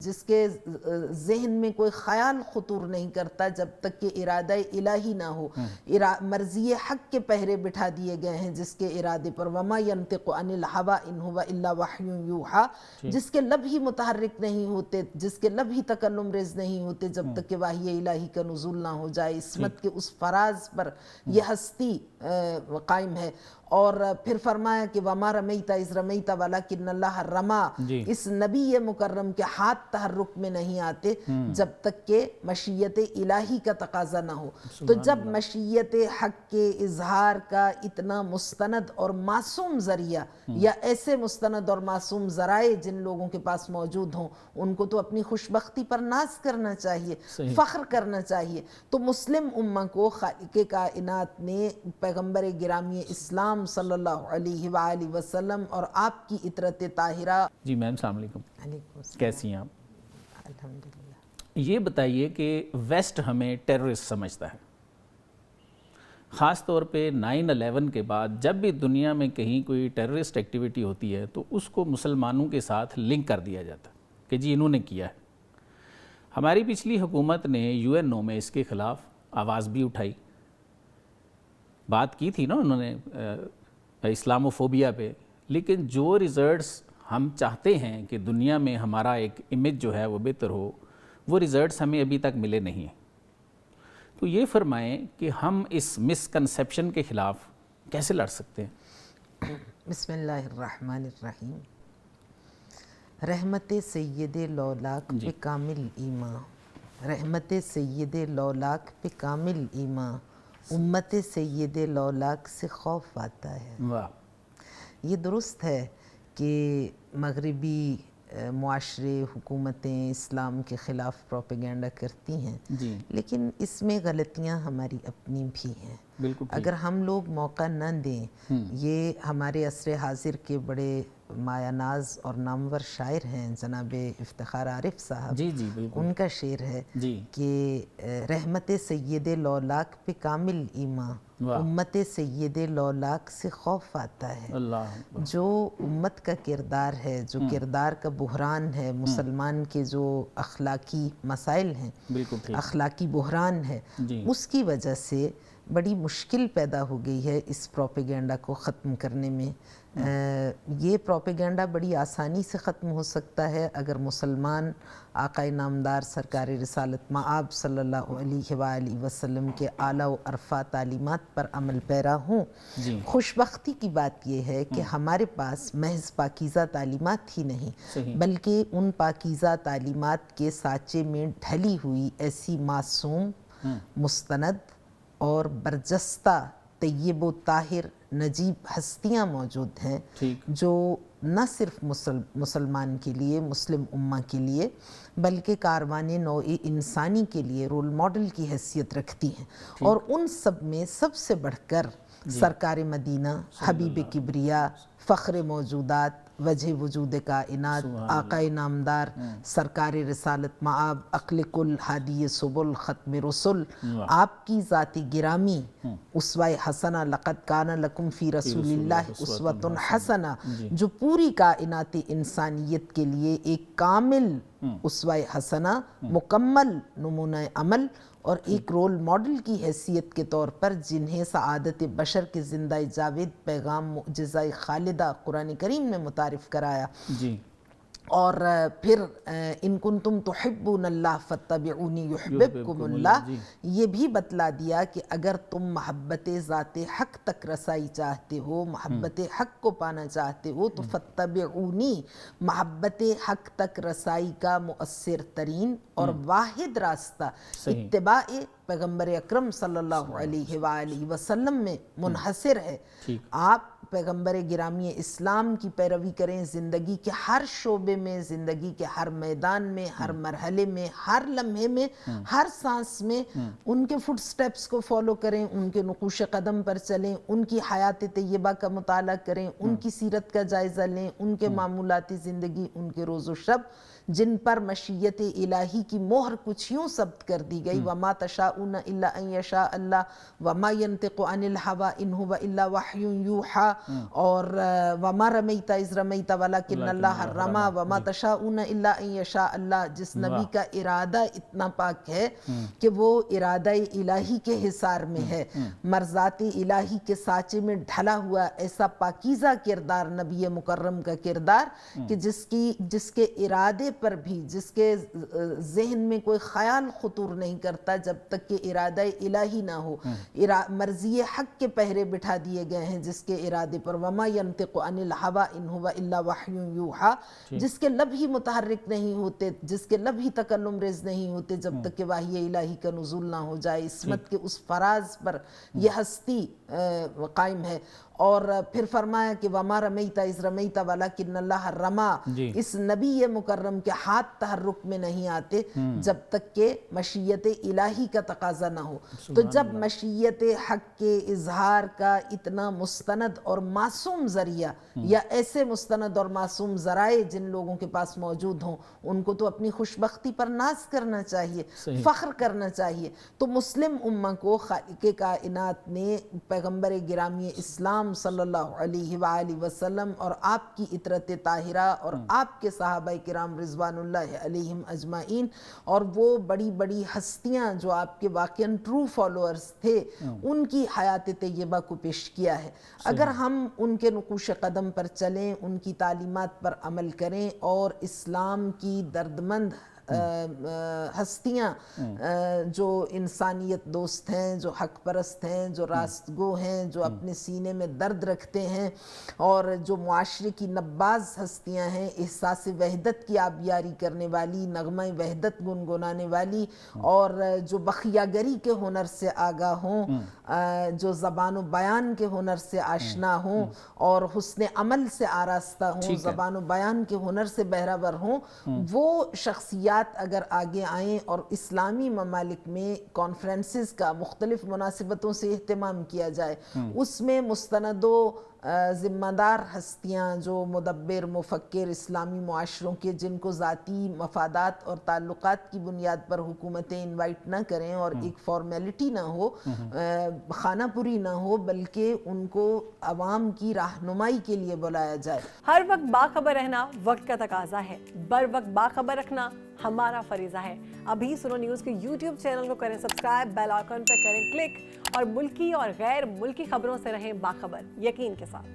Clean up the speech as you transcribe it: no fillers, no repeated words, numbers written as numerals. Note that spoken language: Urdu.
جس کے ذہن میں کوئی خیال خطور نہیں کرتا جب تک کہ ارادہ الہی نہ ہو، مرضی حق کے پہرے بٹھا دیے گئے ہیں جس کے ارادے پر، وما ينطق عن الہوی ان هو الا وحی یوحی، جس کے لب ہی متحرک نہیں ہوتے، جس کے لب ہی تکلم ریز نہیں ہوتے جب تک کہ وحی الہی کا نزول نہ ہو جائے۔ عصمت کے اس فراز پر یہ ہستی قائم ہے۔ اور پھر فرمایا کہ وما رمیت اذ رمیت ولکن اللہ رما، اس نبی مکرم کے ہاتھ تحرک میں نہیں آتے جب تک کہ مشیت الہی کا تقاضا نہ ہو۔ تو جب مشیت حق کے اظہار کا اتنا مستند اور معصوم ذریعہ یا ایسے مستند اور معصوم ذرائع جن لوگوں کے پاس موجود ہوں، ان کو تو اپنی خوشبختی پر ناز کرنا چاہیے، فخر کرنا چاہیے۔ تو مسلم امہ کو خالق کائنات نے پیغمبر گرامی اسلام صلی اللہ علیہ وآلہ وسلم اور آپ کی اطرت طاہرہ۔ جی میم السلام علیکم، کیسی ہیں آپ؟ الحمدللہ۔ یہ بتائیے کہ ویسٹ ہمیں ٹیررسٹ سمجھتا ہے، خاص طور پہ 9/11 کے بعد جب بھی دنیا میں کہیں کوئی ٹیررسٹ ایکٹیویٹی ہوتی ہے تو اس کو مسلمانوں کے ساتھ لنک کر دیا جاتا ہے کہ جی انہوں نے کیا ہے۔ ہماری پچھلی حکومت نے UNO میں اس کے خلاف آواز بھی اٹھائی، بات کی تھی نا انہوں نے اسلاموفوبیا پہ، لیکن جو ریزلٹس ہم چاہتے ہیں کہ دنیا میں ہمارا ایک امیج جو ہے وہ بہتر ہو، وہ ریزلٹس ہمیں ابھی تک ملے نہیں ہیں۔ تو یہ فرمائیں کہ ہم اس مسکنسیپشن کے خلاف کیسے لڑ سکتے ہیں؟ بسم اللہ الرحمن الرحیم۔ رحمت سید لولاک پہ کامل ایمان، رحمت سید لولاک پہ کامل ایمان، امت سید لولاک سے خوف آتا ہے۔ واہ! یہ درست ہے کہ مغربی معاشرے، حکومتیں اسلام کے خلاف پروپیگنڈا کرتی ہیں، لیکن اس میں غلطیاں ہماری اپنی بھی ہیں۔ اگر ہم لوگ موقع نہ دیں، یہ ہمارے عصر حاضر کے بڑے مایہ ناز اور نامور شاعر ہیں جناب افتخار عارف صاحب، ان کا شعر ہے کہ رحمت سید لولاک پہ کامل ایمان، امت سید لولاک سے خوف آتا ہے۔ جو امت کا کردار ہے، جو کردار کا بحران ہے، مسلمان کے جو اخلاقی مسائل ہیں، اخلاقی بحران ہے، اس کی وجہ سے بڑی مشکل پیدا ہو گئی ہے اس پروپیگنڈا کو ختم کرنے میں۔ یہ پروپیگنڈا بڑی آسانی سے ختم ہو سکتا ہے اگر مسلمان آقا نامدار سرکار رسالت مآب صلی اللہ علیہ وآلہ وسلم کے اعلیٰ و ارفع تعلیمات پر عمل پیرا ہوں۔ خوش بختی کی بات یہ ہے کہ ہمارے پاس محض پاکیزہ تعلیمات ہی نہیں، بلکہ ان پاکیزہ تعلیمات کے سانچے میں ڈھلی ہوئی ایسی معصوم، مستند اور برجستہ، طیب و طاہر، نجیب ہستیاں موجود ہیں جو نہ صرف مسلمان کے لیے، مسلم امہ کے لیے، بلکہ کاروان نوع انسانی کے لیے رول ماڈل کی حیثیت رکھتی ہیں۔ اور ان سب میں سب سے بڑھ کر سرکار مدینہ، حبیب کبریا، فخر موجودات، وجہ وجود کائنات، آقا نامدار سرکار رسالت مآب، عقل کل، ہادی سبل، ختم رسل، آپ کی ذات گرامی، اسوہ حسنہ، لقد کان لکم فی رسول اللہ اسوۃ حسنہ، جو پوری کائنات انسانیت کے لیے ایک کامل اسوہ حسنہ، مکمل نمونہ عمل اور ایک رول ماڈل کی حیثیت کے طور پر، جنہیں سعادت بشر کے زندہ جاوید پیغام معجزہ خالدہ قرآن کریم نے متعارف کرایا۔ اور پھر ان کنتم تحبون اللہ فاتبعونی یحببکم اللہ، یہ بھی بتلا دیا کہ اگر تم محبت ذات حق تک رسائی چاہتے ہو، محبت حق کو پانا چاہتے ہو، تو فاتبعونی، محبت حق تک رسائی کا مؤثر ترین اور واحد راستہ اتباع پیغمبر اکرم صلی اللہ علیہ وآلہ وسلم میں منحصر ہے۔ آپ پیغمبر گرامی اسلام کی پیروی کریں، زندگی کے ہر شعبے میں، زندگی کے ہر میدان میں، ہر مرحلے میں، ہر لمحے میں، ہر سانس میں ان کے فٹ سٹیپس کو فالو کریں، ان کے نقوش قدم پر چلیں، ان کی حیات طیبہ کا مطالعہ کریں، ان کی سیرت کا جائزہ لیں، ان کے معمولات زندگی، ان کے روز و شب، جن پر مشیت الہی کی مہر کچھ یوں ثبت کر دی گئی وما تشاؤون الا ان یشاء اللہ وما ينطق عن الہوى ان هو الا وحی یوحى اور وما رمیت اذ رمیت ولکن اللہ رمی وما تشاؤون الا ان یشاء اللہ، جس نبی کا ارادہ اتنا پاک ہے کہ وہ ارادہ الہی کے حصار میں ہے، مرضات الہی کے سانچے میں ڈھلا ہوا ایسا پاکیزہ کردار نبی مکرم کا کردار کہ جس کے ارادے پر بھی، جس کے ذہن میں کوئی خیال خطور نہیں کرتا جب تک کہ ارادہ الہی نہ ہو، مرضی حق کے پہرے بٹھا دیے گئے ہیں جس کے ارادے پر وما ينطق عن الہوى ان هو الا وحی یوحى، جس کے لب ہی متحرک نہیں ہوتے، جس کے لب ہی تکلم ریز نہیں ہوتے جب تک کہ وحی الہی کا نزول نہ ہو جائے، عصمت کے اس فراز پر یہ ہستی قائم ہے۔ اور پھر فرمایا کہ وما رمیت اذ رمیت ولکن اللہ رمی، اس نبی مکرم کے ہاتھ تحرک میں نہیں آتے جب تک کہ مشیت الہی کا تقاضا نہ ہو۔ تو جب مشیت حق کے اظہار کا اتنا مستند اور معصوم ذریعہ یا ایسے مستند اور معصوم ذرائع جن لوگوں کے پاس موجود ہوں، ان کو تو اپنی خوشبختی پر ناز کرنا چاہیے، فخر کرنا چاہیے۔ تو مسلم امہ کو خالق کائنات نے پیغمبر گرامی اسلام صلی اللہ علیہ وآلہ وسلم اور آپ کی عطرت طاہرہ اور آپ کے صحابہ کرام رضوان اللہ علیہم اجمعین اور وہ بڑی بڑی ہستیاں جو آپ کے واقعاً ٹرو فالوورز تھے، ان کی حیات طیبہ کو پیش کیا ہے۔ اگر ہم ان کے نقوش قدم پر چلیں، ان کی تعلیمات پر عمل کریں اور اسلام کی دردمند ہستیاں جو انسانیت دوست ہیں، جو حق پرست ہیں، جو راست گو ہیں، جو اپنے سینے میں درد رکھتے ہیں اور جو معاشرے کی نباز ہستیاں ہیں، احساس وحدت کی آبیاری کرنے والی، نغمہ وحدت گنگنانے والی اور جو بخیاگری کے ہنر سے آگاہ ہوں، جو زبان و بیان کے ہنر سے آشنا ہوں اور حسن عمل سے آراستہ ہوں، زبان و بیان کے ہنر سے بہرہ ہوں، وہ شخصیات اگر آگے آئیں اور اسلامی ممالک میں کانفرنسز کا مختلف مناسبتوں سے اہتمام کیا جائے، اس میں مستند و ذمہ دار ہستیاں جو مدبر مفکر اسلامی معاشروں کے جن کو ذاتی مفادات اور تعلقات کی بنیاد پر حکومتیں انوائٹ نہ کریں اور ایک فارمیلٹی نہ ہو، خانہ پوری نہ ہو، بلکہ ان کو عوام کی رہنمائی کے لیے بلایا جائے۔ ہر وقت باخبر رہنا وقت کا تقاضا ہے، بر وقت باخبر رکھنا ہمارا فریضہ ہے۔ ابھی سنو نیوز کے یوٹیوب چینل کو کریں سبسکرائب، بیل آئیکن پر کریں کلک اور ملکی اور غیر ملکی خبروں سے رہیں باخبر، یقین کے ساتھ۔